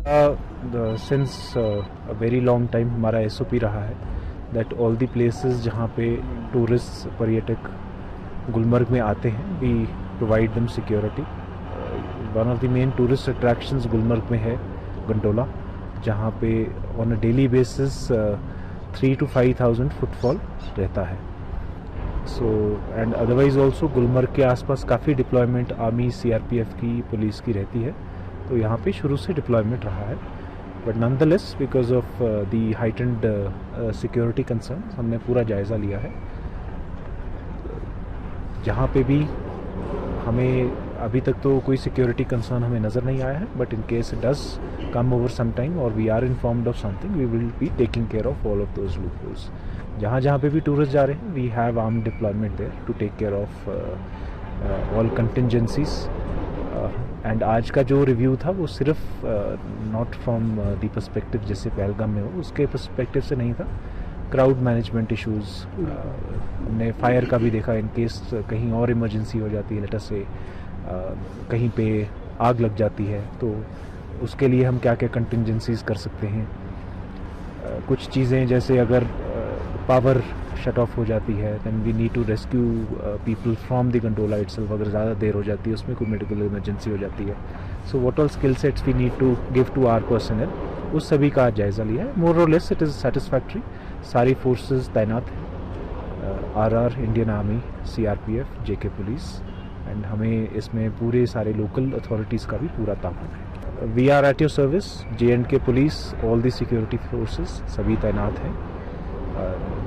Since a very long time हमारा SOP रहा है that all the places जहाँ पे टूरिस्ट पर्यटक गुलमर्ग में आते हैं we provide them security. One of the main tourist attractions Gulmarg में है गंडोला, जहाँ पे on a daily basis 3 to 5,000 footfall रहता है. So and otherwise also Gulmarg के आसपास काफ़ी डिप्लॉयमेंट आर्मी CRPF की पुलिस की रहती है, तो यहाँ पे शुरू से डिप्लॉयमेंट रहा है. But nonetheless because of the heightened security concern हमने पूरा जायज़ा लिया है. जहाँ पे भी हमें अभी तक तो कोई सिक्योरिटी कंसर्न हमें नज़र नहीं आया है, but in case it does come over some time और we are informed of something we will be taking care of all of those loopholes. जहाँ जहाँ पे भी टूरिस्ट जा रहे हैं we have arm deployment there to take care of all contingencies. And आज का जो रिव्यू था वो सिर्फ नॉट फ्रॉम द पर्सपेक्टिव जैसे पहलगाम में हो उसके पर्सपेक्टिव से नहीं था. क्राउड मैनेजमेंट इश्यूज़, हमने फायर का भी देखा इन केस कहीं और इमरजेंसी हो जाती है, लेटर से कहीं पे आग लग जाती है, तो उसके लिए हम क्या क्या कंटिजेंसीज कर सकते हैं. कुछ चीज़ें जैसे अगर पावर शट ऑफ हो जाती है then we need to rescue people from the gondola itself. अगर ज़्यादा देर हो जाती है उसमें कोई मेडिकल इमरजेंसी हो जाती है, so what all skill sets we need to give to our personal, उस सभी का जायज़ा लिया है. मोर और लेस इट इज़ सेटिस्फैक्ट्री. सारी फोर्सेस तैनात हैं, RR, Indian army, CRPF, JK police, and हमें इसमें पूरे सारे लोकल अथॉरिटीज़ का भी पूरा ताउन है. We are at your service. J&K police, all the security forces सभी तैनात हैं.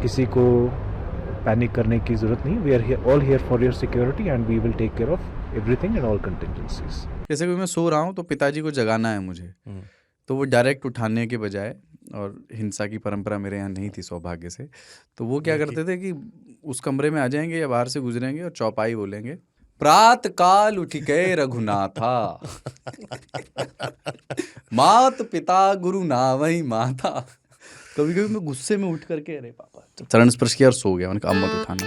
किसी को पैनिक करने की ज़रूरत नहीं. We are all here for your security and we will take care of everything and all contingencies. जैसे कि मैं सो रहा हूँ तो पिताजी को जगाना है मुझे, तो वो डायरेक्ट उठाने के बजाय, और हिंसा की परंपरा मेरे यहाँ नहीं थी सौभाग्य से, तो वो क्या करते थे कि उस कमरे में आ जाएंगे या बाहर से गुजरेंगे और चौपाई बोलेंगे, प्रात काल उठिके रघुनाथा मात पिता गुरु नावही माता. कभी कभी मैं गुस्से में उठ करके अरे पापा चरण स्पर्श किया और सो गया. मैंने कहा अब मत उठाना.